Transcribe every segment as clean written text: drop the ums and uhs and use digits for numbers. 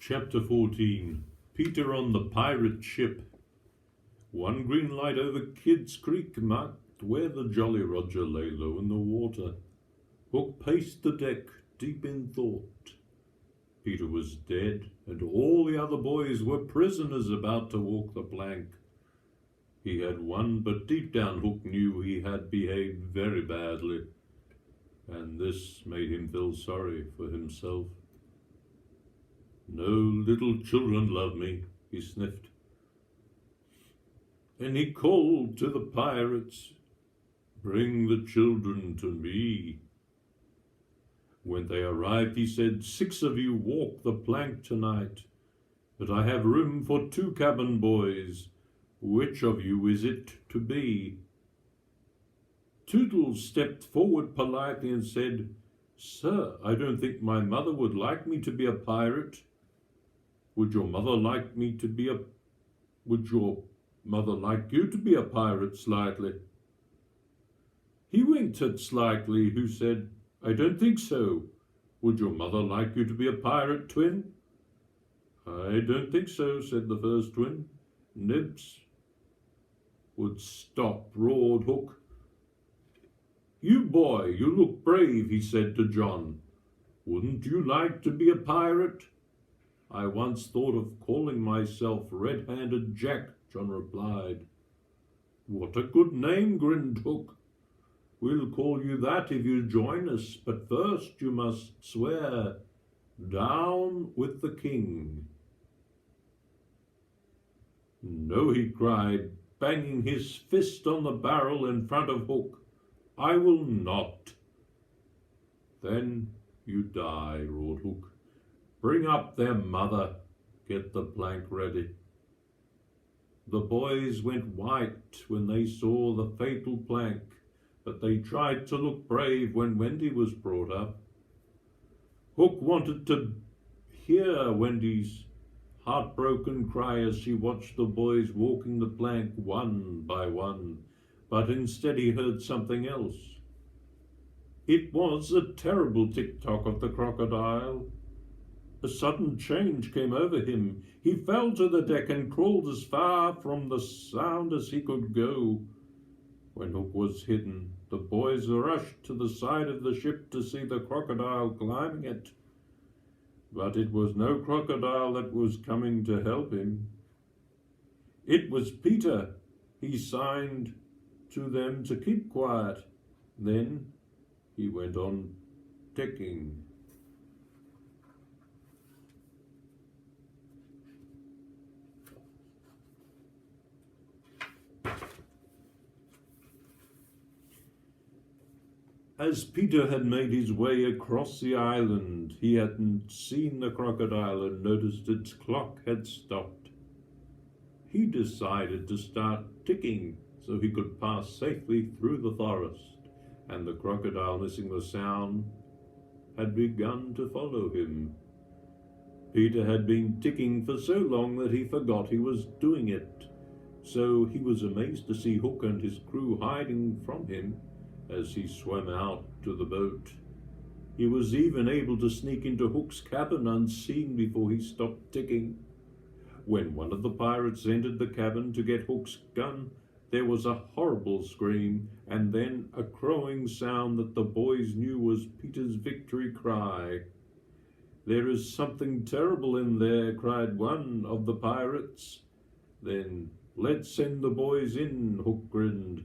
Chapter 14. Peter on the pirate ship. One green light over Kidd's Creek marked where the Jolly Roger lay low in the water. Hook paced the deck, deep in thought. Peter was dead, and all the other boys were prisoners about to walk the plank. He had won, but deep down Hook knew he had behaved very badly, and this made him feel sorry for himself. "No little children love me," he sniffed. And he called to the pirates, "Bring the children to me." When they arrived, he said, "6 of you walk the plank tonight, but I have room for 2 cabin boys. Which of you is it to be?" Toodles stepped forward politely and said, "Sir, I don't think my mother would like me to be a pirate." Would your mother like you to be a pirate, Slightly?" He winked at Slightly, who said, "I don't think so. Would your mother like you to be a pirate, Twin?" "I don't think so," said the first twin. "Nibs would stop," roared Hook. "You boy, you look brave," he said to John. "Wouldn't you like to be a pirate?" "I once thought of calling myself Red-Handed Jack," John replied. "What a good name," grinned Hook. "We'll call you that if you join us, but first you must swear, 'Down with the king.'" "No," he cried, banging his fist on the barrel in front of Hook. "I will not." "Then you die," roared Hook. "Bring up their mother. Get the plank ready." The boys went white when they saw the fatal plank, but they tried to look brave when Wendy was brought up. Hook wanted to hear Wendy's heartbroken cry as she watched the boys walking the plank one by one, but instead he heard something else. It was a terrible tick-tock of the crocodile. A sudden change came over him. He fell to the deck and crawled as far from the sound as he could go. When Hook was hidden, the boys rushed to the side of the ship to see the crocodile climbing it. But it was no crocodile that was coming to help him. It was Peter. He signed to them to keep quiet. Then he went on ticking. As Peter had made his way across the island, he hadn't seen the crocodile and noticed its clock had stopped. He decided to start ticking so he could pass safely through the forest, and the crocodile, missing the sound, had begun to follow him. Peter had been ticking for so long that he forgot he was doing it, so he was amazed to see Hook and his crew hiding from him as he swam out to the boat. He was even able to sneak into Hook's cabin unseen before he stopped ticking. When one of the pirates entered the cabin to get Hook's gun, there was a horrible scream, and then a crowing sound that the boys knew was Peter's victory cry. "There is something terrible in there," cried one of the pirates. "Then let's send the boys in," Hook grinned.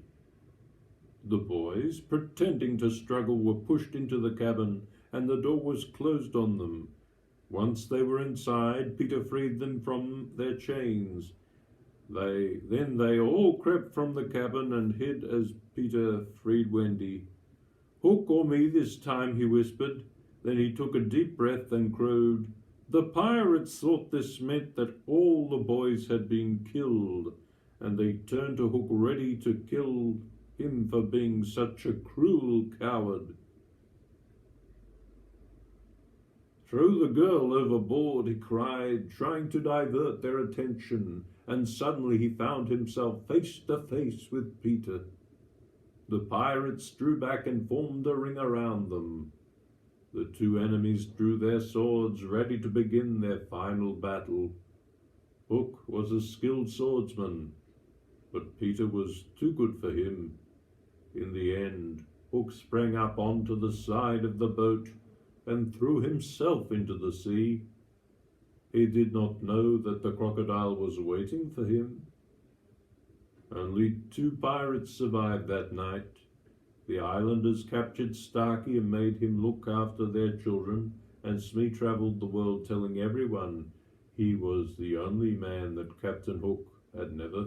The boys, pretending to struggle, were pushed into the cabin, and the door was closed on them. Once they were inside, Peter freed them from their chains. Then they all crept from the cabin and hid as Peter freed Wendy. "Hook or me this time," he whispered. Then he took a deep breath and crowed. The pirates thought this meant that all the boys had been killed, and they turned to Hook ready to kill him for being such a cruel coward. "Throw the girl overboard," he cried, trying to divert their attention, and suddenly he found himself face to face with Peter. The pirates drew back and formed a ring around them. The two enemies drew their swords, ready to begin their final battle. Hook was a skilled swordsman, but Peter was too good for him. In the end, Hook sprang up onto the side of the boat and threw himself into the sea. He did not know that the crocodile was waiting for him. Only 2 pirates survived that night. The islanders captured Starkey and made him look after their children, and Smee travelled the world telling everyone he was the only man that Captain Hook had ever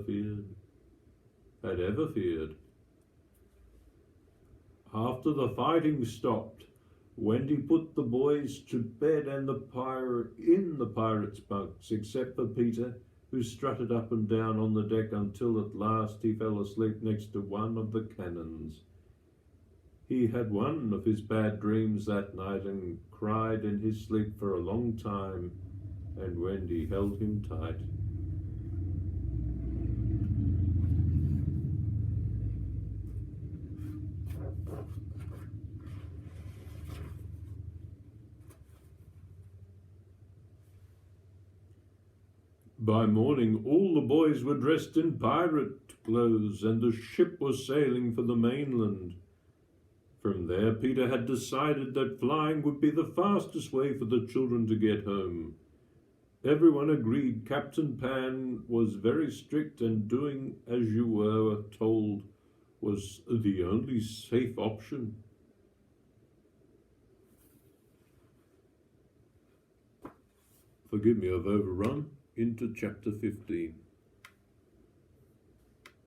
feared. After the fighting stopped, Wendy put the boys to bed and in the pirates' bunks, except for Peter, who strutted up and down on the deck until at last he fell asleep next to one of the cannons. He had one of his bad dreams that night and cried in his sleep for a long time, and Wendy held him tight. By morning, all the boys were dressed in pirate clothes, and the ship was sailing for the mainland. From there, Peter had decided that flying would be the fastest way for the children to get home. Everyone agreed Captain Pan was very strict, and doing as you were told was the only safe option. Forgive me, I've overrun into chapter 15.